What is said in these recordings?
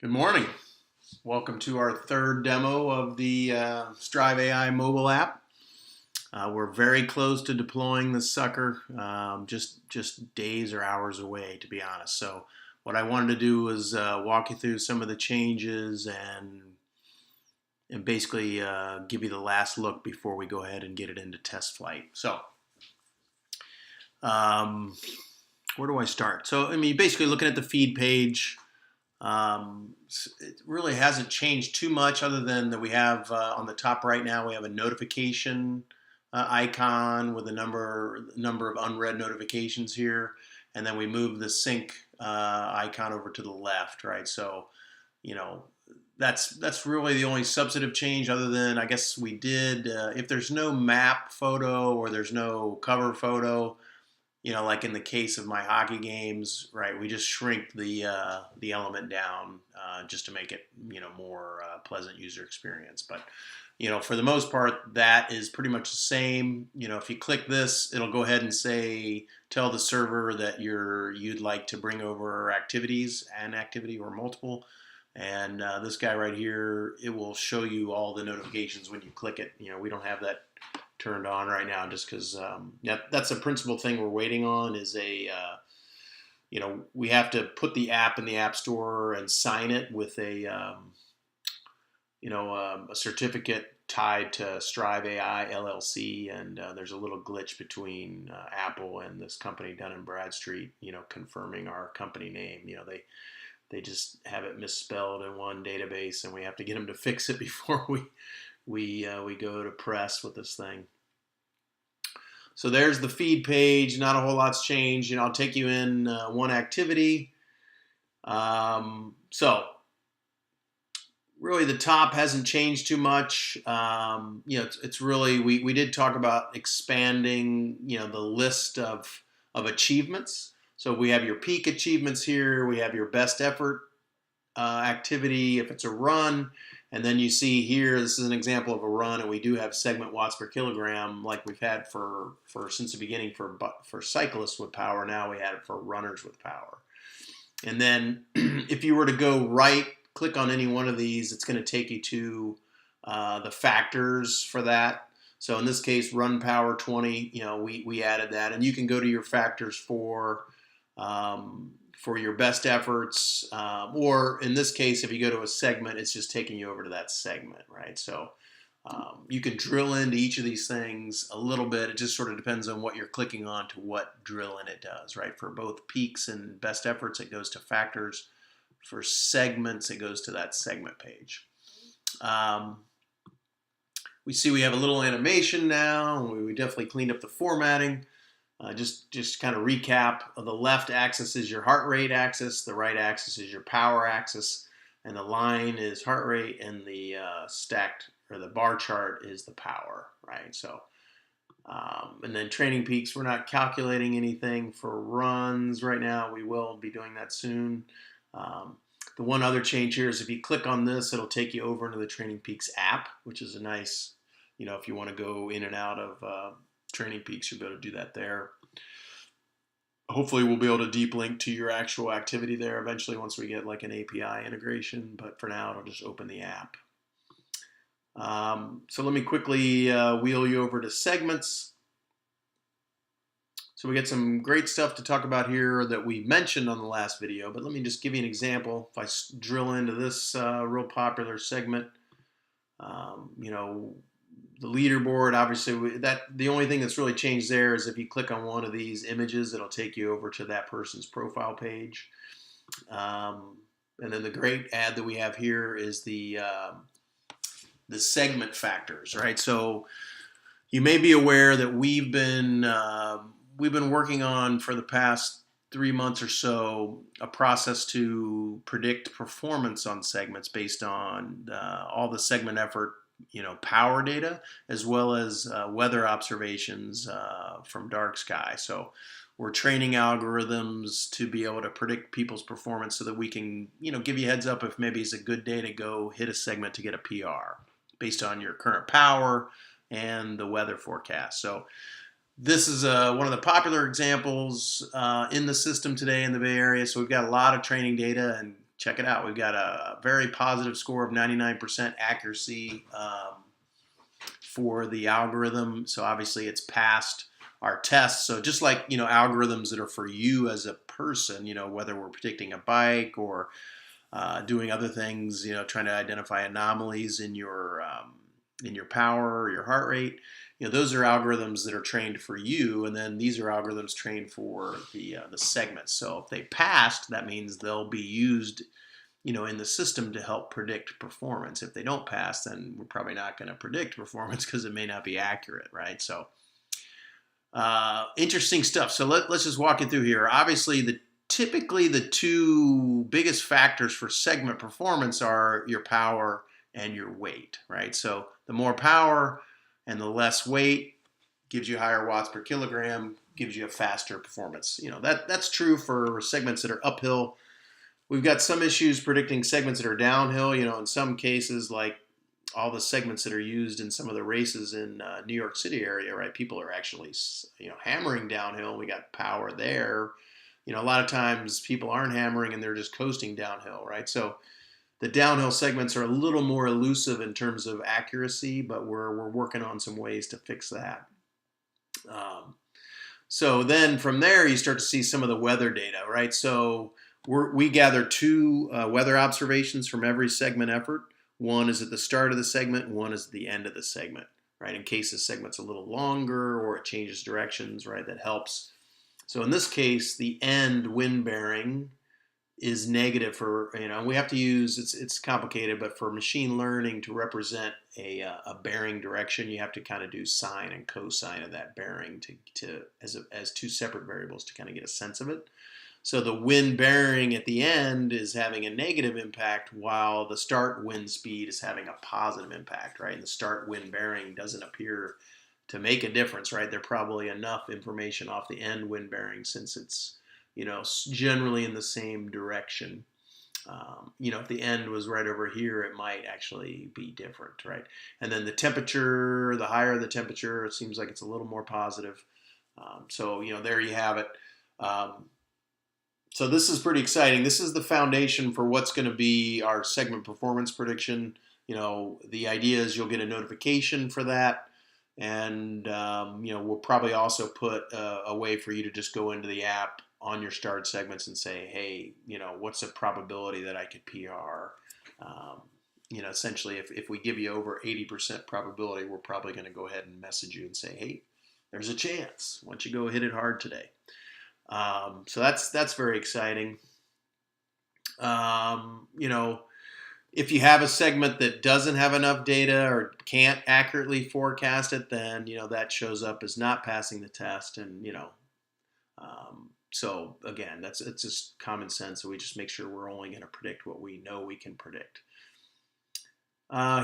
Good morning. Welcome to our third demo of the strive.ai mobile app. We're very close to deploying this sucker, just days or hours away, to be honest. So what I wanted to do was walk you through some of the changes and basically give you the last look before we go ahead and get it into test flight. So where do I start? So, basically looking at the feed page, it really hasn't changed too much other than that we have on the top right now, we have a notification icon with a number of unread notifications here. And then we move the sync icon over to the left, right? So, that's really the only substantive change other than I guess we did, if there's no map photo or there's no cover photo, like in the case of my hockey games, right? We just shrink the element down just to make it, more pleasant user experience. But, for the most part, that is pretty much the same. If you click this, it'll go ahead and tell the server that you'd like to bring over activities, an activity or multiple. And this guy right here, it will show you all the notifications when you click it. We don't have that turned on right now just because that's a principal thing we're waiting on is we have to put the app in the app store and sign it with a certificate tied to Strive AI LLC, and there's a little glitch between Apple and this company Dun and Bradstreet, confirming our company name. They just have it misspelled in one database, and we have to get them to fix it before we go to press with this thing. So there's the feed page. Not a whole lot's changed. I'll take you in one activity. So really the top hasn't changed too much. It's really, we did talk about expanding, the list of achievements. So we have your peak achievements here. We have your best effort activity if it's a run. And then you see here, this is an example of a run, and we do have segment watts per kilogram like we've had for since the beginning for cyclists with power. Now we had it for runners with power. And then if you were to go right, click on any one of these, it's going to take you to the factors for that. So in this case, run power 20, we added that. And you can go to your factors for your best efforts, or in this case, if you go to a segment, it's just taking you over to that segment, right? So you can drill into each of these things a little bit. It just sort of depends on what you're clicking on to what drill in it does, right? For both peaks and best efforts, it goes to factors. For segments, it goes to that segment page. We see we have a little animation now. We definitely cleaned up the formatting. Just kind of recap, the left axis is your heart rate axis, the right axis is your power axis, and the line is heart rate, and the stacked or the bar chart is the power, right? So, and then training peaks, we're not calculating anything for runs right now. We will be doing that soon. The one other change here is if you click on this, it'll take you over into the Training Peaks app, which is a nice, if you want to go in and out of Training Peaks, you'll be able to do that there. Hopefully we'll be able to deep link to your actual activity there eventually once we get like an API integration, but for now it'll just open the app. So let me quickly wheel you over to segments. So we get some great stuff to talk about here that we mentioned on the last video, but let me just give you an example. If I drill into this real popular segment, the leaderboard, obviously, the only thing that's really changed there is if you click on one of these images, it'll take you over to that person's profile page. And then the great ad that we have here is the segment factors, right? So you may be aware that we've been working on for the past 3 months or so a process to predict performance on segments based on all the segment effort, power data, as well as weather observations from dark sky. So we're training algorithms to be able to predict people's performance so that we can, give you a heads up if maybe it's a good day to go hit a segment to get a PR based on your current power and the weather forecast. So this is one of the popular examples in the system today in the Bay Area. So we've got a lot of training data, and check it out. We've got a very positive score of 99% accuracy for the algorithm. So obviously it's passed our tests. So just like, algorithms that are for you as a person, whether we're predicting a bike or doing other things, trying to identify anomalies in your power or your heart rate. Those are algorithms that are trained for you, and then these are algorithms trained for the segments. So if they passed, that means they'll be used, in the system to help predict performance. If they don't pass, then we're probably not going to predict performance because it may not be accurate, right? So interesting stuff. So let's just walk it through here. Obviously, typically the two biggest factors for segment performance are your power and your weight, right? So the more power and the less weight gives you higher watts per kilogram, gives you a faster performance. That's true for segments that are uphill. We've got some issues predicting segments that are downhill. In some cases, like all the segments that are used in some of the races in New York City area, right? People are actually, hammering downhill. We got power there. A lot of times people aren't hammering and they're just coasting downhill, right? So the downhill segments are a little more elusive in terms of accuracy, but we're working on some ways to fix that. So then from there, you start to see some of the weather data, right? So we gather two weather observations from every segment effort. One is at the start of the segment, and one is at the end of the segment, right? In case the segment's a little longer or it changes directions, right? That helps. So in this case, the end wind bearing is negative for, we have to use, it's complicated, but for machine learning to represent a bearing direction, you have to kind of do sine and cosine of that bearing as two separate variables to kind of get a sense of it. So the wind bearing at the end is having a negative impact while the start wind speed is having a positive impact, right? And the start wind bearing doesn't appear to make a difference, right? There's probably enough information off the end wind bearing since it's, generally in the same direction. If the end was right over here, it might actually be different, right? And then the temperature, the higher the temperature, it seems like it's a little more positive. So there you have it. So this is pretty exciting. This is the foundation for what's going to be our segment performance prediction. The idea is you'll get a notification for that. And, we'll probably also put a way for you to just go into the app on your starred segments and say, hey, what's the probability that I could PR? Essentially, if we give you over 80% probability, we're probably going to go ahead and message you and say, hey, there's a chance. Why don't you go hit it hard today? So that's very exciting. If you have a segment that doesn't have enough data or can't accurately forecast it, then that shows up as not passing the test, and so again, it's just common sense. So we just make sure we're only going to predict what we know we can predict.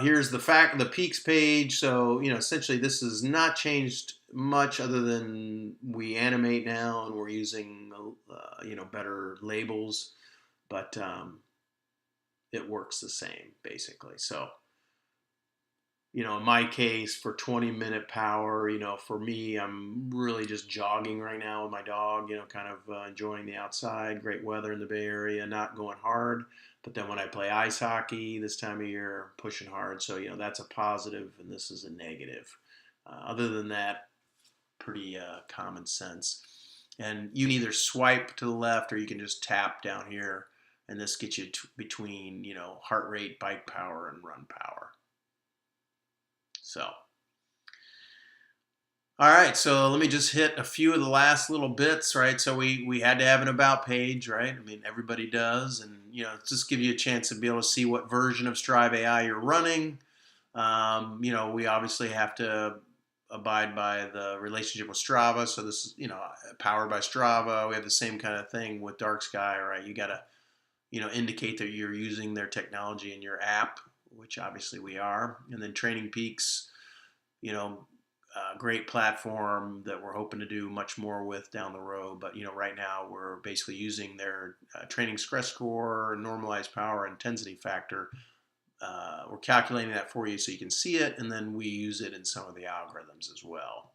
Here's the peaks page. So essentially this has not changed much other than we animate now and we're using better labels, but it works the same basically. So in my case, for 20-minute power, for me, I'm really just jogging right now with my dog, kind of enjoying the outside, great weather in the Bay Area, not going hard. But then when I play ice hockey this time of year, pushing hard. So, that's a positive and this is a negative. Other than that, pretty common sense. And you can either swipe to the left or you can just tap down here. And this gets you between, heart rate, bike power, and run power. So, all right, so let me just hit a few of the last little bits, right? So we had to have an about page, right? I mean, everybody does. And, just give you a chance to be able to see what version of Strive AI you're running. We obviously have to abide by the relationship with Strava. So this is, powered by Strava. We have the same kind of thing with Dark Sky, right? You got to, indicate that you're using their technology in your app, which obviously we are. And then Training Peaks, great platform that we're hoping to do much more with down the road. But, right now we're basically using their training stress score, normalized power, intensity factor. We're calculating that for you so you can see it, and then we use it in some of the algorithms as well.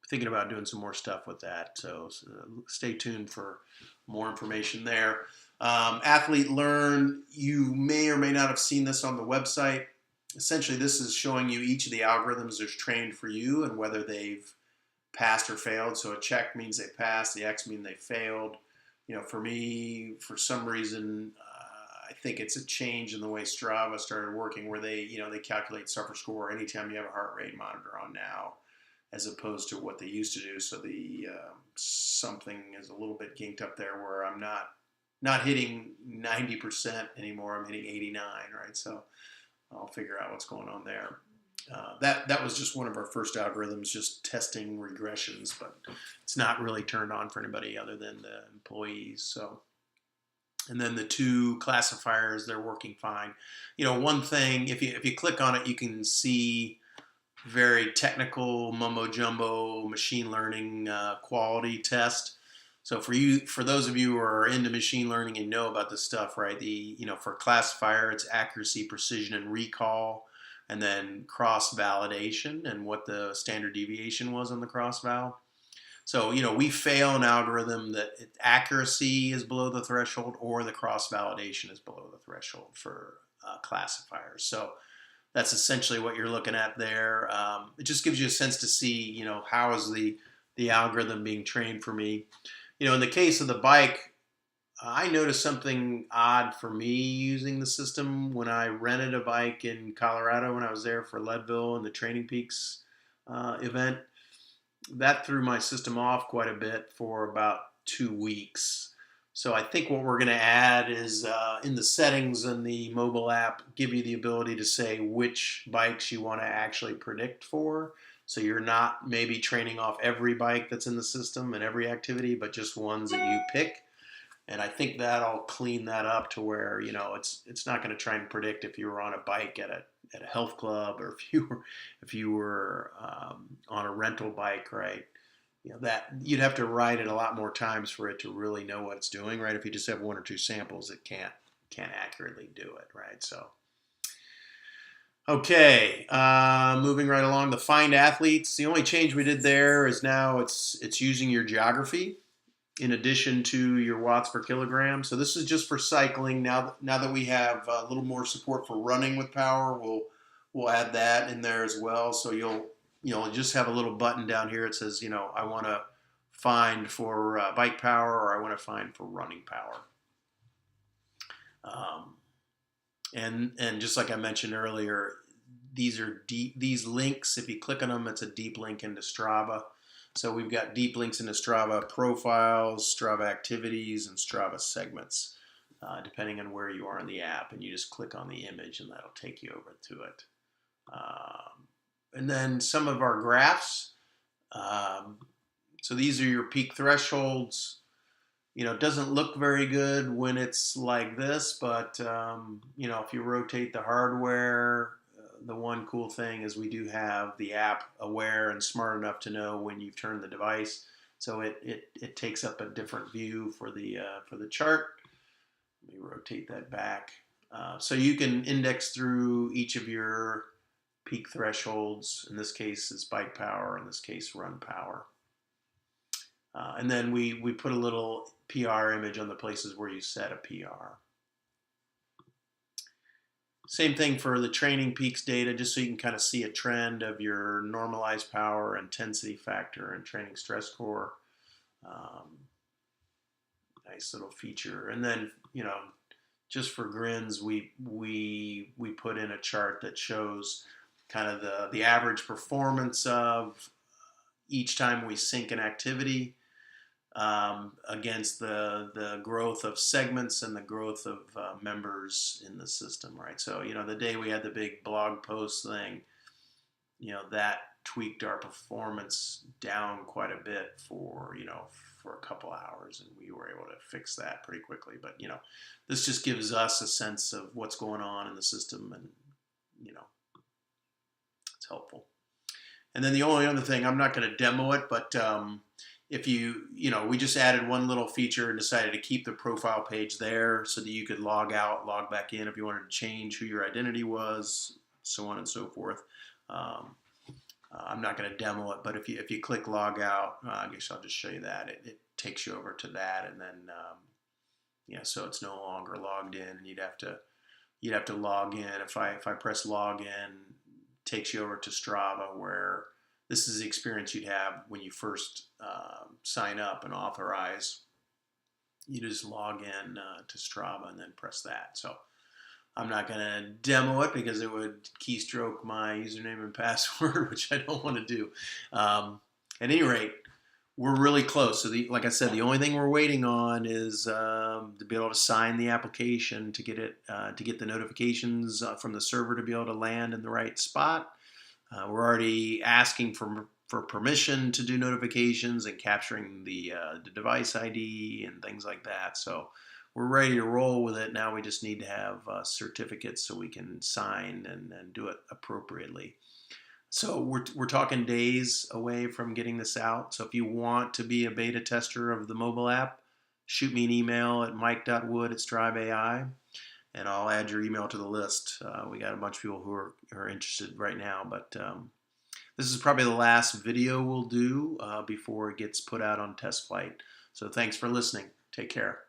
Thinking about doing some more stuff with that, so stay tuned for more information there. Athlete Learn, you may or may not have seen this on the website. Essentially, this is showing you each of the algorithms that's trained for you and whether they've passed or failed. So a check means they passed, the X means they failed. For me, for some reason, I think it's a change in the way Strava started working, where they calculate suffer score anytime you have a heart rate monitor on now, as opposed to what they used to do. So the something is a little bit ginked up there, where I'm not hitting 90% anymore. I'm hitting 89, right? So I'll figure out what's going on there. That was just one of our first algorithms, just testing regressions, but it's not really turned on for anybody other than the employees. So, and then the two classifiers, they're working fine. One thing, if you click on it, you can see very technical mumbo jumbo machine learning quality test. So for those of you who are into machine learning and know about this stuff, right? For classifier, it's accuracy, precision, and recall, and then cross validation and what the standard deviation was on the cross val. So we fail an algorithm that accuracy is below the threshold or the cross validation is below the threshold for classifiers. So that's essentially what you're looking at there. It just gives you a sense to see, how is the algorithm being trained for me. In the case of the bike, I noticed something odd for me using the system when I rented a bike in Colorado when I was there for Leadville and the Training Peaks event. That threw my system off quite a bit for about 2 weeks. So I think what we're going to add is in the settings in the mobile app, give you the ability to say which bikes you want to actually predict for. So you're not maybe training off every bike that's in the system and every activity, but just ones that you pick. And I think that'll clean that up to where it's not going to try and predict if you were on a bike at a health club, or if you were on a rental bike, right? That you'd have to ride it a lot more times for it to really know what it's doing, right? If you just have one or two samples, it can't accurately do it, right? So. Okay, moving right along, the find athletes. The only change we did there is now it's using your geography in addition to your watts per kilogram. So this is just for cycling. Now that we have a little more support for running with power, we'll add that in there as well. So you'll just have a little button down here. It says, I want to find for bike power, or I want to find for running power. And just like I mentioned earlier, these links, if you click on them, it's a deep link into Strava. So we've got deep links into Strava profiles, Strava activities, and Strava segments, depending on where you are in the app. And you just click on the image and that'll take you over to it. And then some of our graphs. So these are your peak thresholds. It doesn't look very good when it's like this, but if you rotate the hardware, the one cool thing is we do have the app aware and smart enough to know when you've turned the device, so it takes up a different view for the chart. Let me rotate that back, so you can index through each of your peak thresholds. In this case, it's bike power. In this case, run power. And then we put a little PR image on the places where you set a PR. Same thing for the training peaks data, just so you can kind of see a trend of your normalized power, intensity factor, and training stress score. Nice little feature. And then, just for grins, we put in a chart that shows kind of the average performance of each time we sync an activity against the growth of segments and the growth of members in the system, right? So, the day we had the big blog post thing, that tweaked our performance down quite a bit for a couple hours, and we were able to fix that pretty quickly. But, this just gives us a sense of what's going on in the system, and, it's helpful. And then the only other thing, I'm not going to demo it, but if we just added one little feature and decided to keep the profile page there so that you could log out, log back in if you wanted to change who your identity was, so on and so forth. I'm not going to demo it, but if you click log out, I guess I'll just show you that. It takes you over to that, and then Yeah, so it's no longer logged in, and you'd have to log in. If I press log in, it takes you over to Strava, where this is the experience you'd have when you first sign up and authorize. You just log in to Strava and then press that. So I'm not going to demo it because it would keystroke my username and password, which I don't want to do. At any rate, we're really close. So, like I said, the only thing we're waiting on is to be able to sign the application to get it to get the notifications from the server to be able to land in the right spot. We're already asking for permission to do notifications and capturing the device ID and things like that. So we're ready to roll with it. Now we just need to have certificates so we can sign and do it appropriately. So we're talking days away from getting this out. So if you want to be a beta tester of the mobile app, shoot me an email at mike.wood@strive.ai, and I'll add your email to the list. We got a bunch of people who are interested right now, but this is probably the last video we'll do before it gets put out on test flight. So thanks for listening. Take care.